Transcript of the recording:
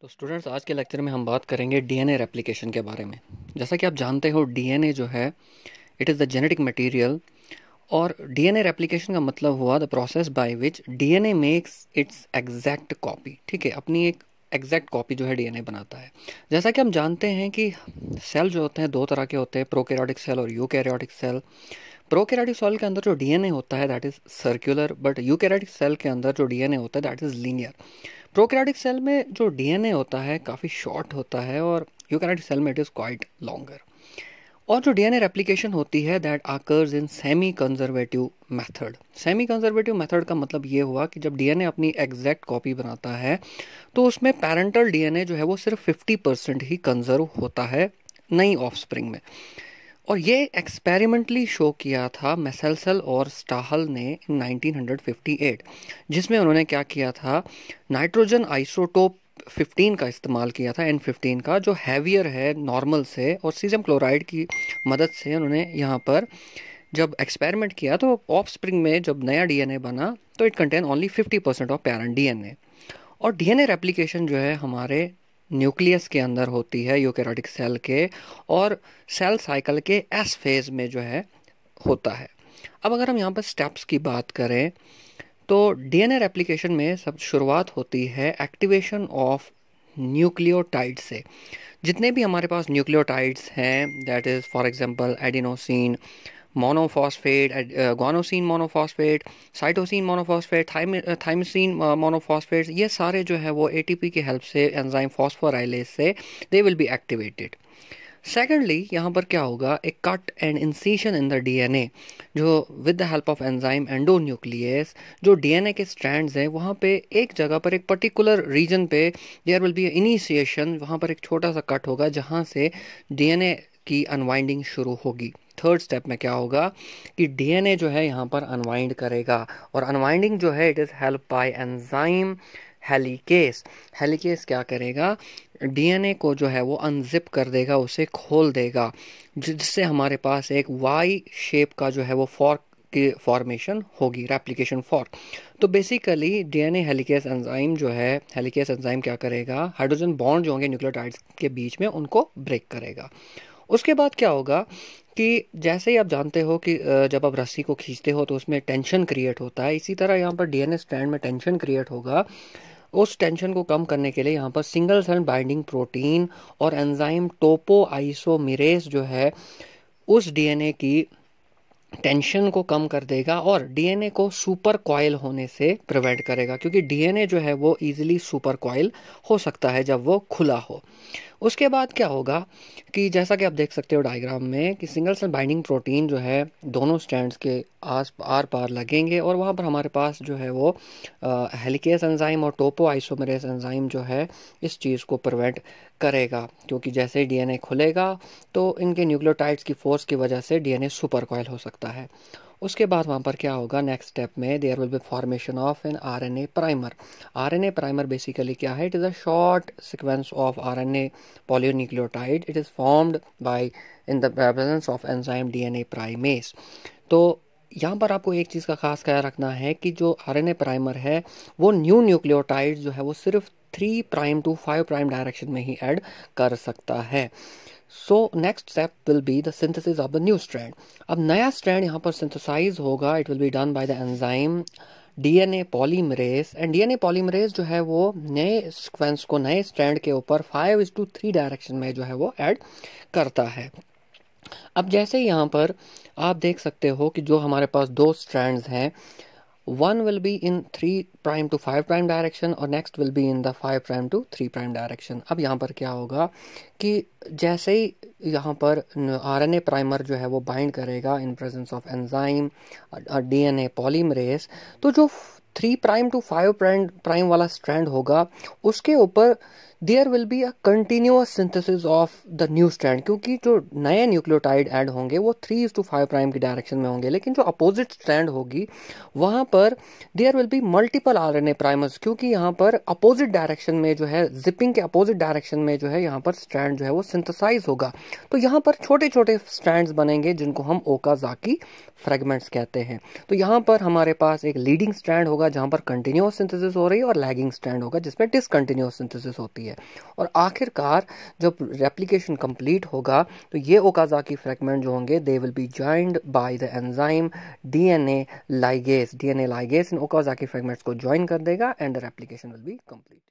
तो स्टूडेंट्स, आज के लेक्चर में हम बात करेंगे डीएनए रेप्लिकेशन के बारे में। जैसा कि आप जानते हो, डीएनए जो है it is the genetic material. और डीएनए रेप्लिकेशन का मतलब हुआ the process by which DNA makes it's exact copy. ठीक है, अपनी एक एग्जैक्ट कॉपी जो है डीएनए बनाता है। जैसा कि हम जानते हैं कि सेल जो होते हैं दो तरह के होते हैं, प्रोकैरियोटिक सेल और यूकैरियोटिक सेल। प्रोकैरियोटिक सेल के अंदर जो डीएनए होता है that is circular, but eukaryotic cell के अंदर जो डीएनए होता है that is linear. Prokaryotic cell में जो डीएनए होता है काफ़ी शॉर्ट होता है और यूकैरियोटिक सेल में इट इज़ क्वाइट लॉन्गर। और जो डीएनए रेप्लिकेशन होती है that occurs in semi conservative method. Semi conservative method का मतलब ये हुआ कि जब डीएनए अपनी एग्जैक्ट कॉपी बनाता है तो उसमें पैरेंटल डीएनए जो है वो सिर्फ 50% ही कंजर्व होता है नई ऑफस्प्रिंग में। और ये एक्सपेरिमेंटली शो किया था मेसेल्सल और स्टाहल ने इन 1958, जिसमें उन्होंने क्या किया था, नाइट्रोजन आइसोटोप 15 का इस्तेमाल किया था, N15 का, जो हैवियर है नॉर्मल से, और सीजियम क्लोराइड की मदद से उन्होंने यहाँ पर जब एक्सपेरिमेंट किया तो ऑफ स्प्रिंग में जब नया डीएनए बना तो it contain only 50% of parent DNA. और डीएनए रेप्लिकेशन जो है हमारे न्यूक्लियस के अंदर होती है यूकैरियोटिक सेल के, और सेल साइकिल के एस फेज में जो है होता है। अब अगर हम यहाँ पर स्टेप्स की बात करें तो डीएनए रेप्लिकेशन में सब शुरुआत होती है एक्टिवेशन ऑफ न्यूक्लियोटाइड से। जितने भी हमारे पास न्यूक्लियोटाइड्स हैं that is for example adenosine monophosphate, guanosine monophosphate, cytosine monophosphate, thymosin monophosphate, ये सारे जो है वो एटीपी की हेल्प से एंजाइम फॉस्फोराइलेज से they will be activated. Secondly यहाँ पर क्या होगा, एक cut and incision in the DNA, जो with the help of enzyme endonuclease, जो डीएनए के स्ट्रैंड्स हैं वहाँ पे एक जगह पर एक पर्टिकुलर रीजन पे देयर विल बी इनिशिएशन, वहाँ पर एक छोटा सा कट होगा जहाँ से डीएनए की अनवाइंडिंग शुरू होगी। थर्ड स्टेप में क्या होगा कि डीएनए जो है यहाँ पर अनवाइंड करेगा, और अनवाइंडिंग जो है it is help by enzyme helicase. Helicase क्या करेगा, डीएनए को जो है वो अनजिप कर देगा, उसे खोल देगा, जिससे हमारे पास एक वाई शेप का जो है वो फॉर्क की फॉर्मेशन होगी, रेप्लिकेशन फॉर्क। तो बेसिकली डीएनए हेलिकेस एंजाइम जो है, हेलिकेस एंजाइम क्या करेगा, हाइड्रोजन बॉन्ड जो होंगे न्यूक्लियोटाइड्स के बीच में उनको ब्रेक करेगा। उसके बाद क्या होगा कि जैसे ही आप जानते हो कि जब आप रस्सी को खींचते हो तो उसमें टेंशन क्रिएट होता है, इसी तरह यहाँ पर डीएनए स्ट्रैंड में टेंशन क्रिएट होगा। उस टेंशन को कम करने के लिए यहाँ पर सिंगल सेल बाइंडिंग प्रोटीन और एंजाइम टोपो आइसोमेरेज जो है उस डीएनए की टेंशन को कम कर देगा और डीएनए को सुपर कॉइल होने से प्रिवेंट करेगा, क्योंकि डीएनए जो है वो इजीली सुपर कॉइल हो सकता है जब वो खुला हो। उसके बाद क्या होगा कि जैसा कि आप देख सकते हो डायग्राम में कि सिंगल सेल बाइंडिंग प्रोटीन जो है दोनों स्ट्रैंड्स के आर पार लगेंगे, और वहाँ पर हमारे पास जो है वो हेलिकेस एंजाइम और टोपो आइसोमेरेज एंजाइम जो है इस चीज़ को प्रिवेंट करेगा, क्योंकि जैसे ही डीएनए खुलेगा तो इनके न्यूक्लियोटाइड्स की फोर्स की वजह से डीएनए सुपर कॉइल हो सकता है। उसके बाद वहाँ पर क्या होगा, नेक्स्ट स्टेप में there will be formation of an RNA primer. RNA primer basically क्या है, it is a short sequence of RNA polynucleotide, it is formed by in the presence of enzyme DNA primase. तो यहाँ पर आपको एक चीज़ का खास ख्याल रखना है कि जो आरएनए प्राइमर है वो न्यू न्यूक्लियोटाइड जो है वो सिर्फ 3 प्राइम टू 5 प्राइम डायरेक्शन में ही ऐड कर सकता है। So next step will be the synthesis of the new strand. अब नया स्ट्रैंड यहाँ पर सिंथेसाइज होगा, it will be done by the enzyme DNA polymerase, and DNA polymerase जो है वो नए सीक्वेंस को नए स्ट्रैंड के ऊपर 5:3 डायरेक्शन में जो है वो ऐड करता है। अब जैसे यहाँ पर आप देख सकते हो कि जो हमारे पास दो स्ट्रैंड्स हैं, one will be in 3 prime to 5 prime direction और next will be in the 5 prime to 3 prime direction. अब यहाँ पर क्या होगा कि जैसे ही यहाँ पर आरएनए प्राइमर जो है वो बाइंड करेगा in presence of enzyme DNA polymerase, तो जो 3 प्राइम टू 5 प्राइम वाला स्ट्रैंड होगा उसके ऊपर there will be a continuous synthesis of the new strand, क्योंकि जो नए न्यूक्लियोटाइड ऐड होंगे वो 3:5 प्राइम की डायरेक्शन में होंगे, लेकिन जो अपोजिट स्ट्रैंड होगी वहाँ पर there will be multiple RNA primers, क्योंकि यहाँ पर अपोजिट डायरेक्शन में जो है, जिपिंग के अपोजिट डायरेक्शन में जो है यहाँ पर स्ट्रैंड जो है वो सिंथेसाइज होगा। तो यहाँ पर छोटे छोटे स्ट्रैंड्स बनेंगे जिनको हम ओकाजाकी फ्रेगमेंट्स कहते हैं। तो यहाँ पर हमारे पास एक लीडिंग स्ट्रैंड होगा जहाँ पर कंटिन्यूअस सिंथेसिस हो रही है, और लैगिंग स्ट्रैंड होगा जिसमें डिसकंटिन्यूअस सिंथेसिस होती है। है। और आखिरकार जब रेप्लिकेशन कंप्लीट होगा तो ये ओकाज़ाकी फ्रैगमेंट जो होंगे दे will B joined by the enzyme DNA ligase in Okazaki fragments को ज्वाइन कर देगा and the replication will be complete.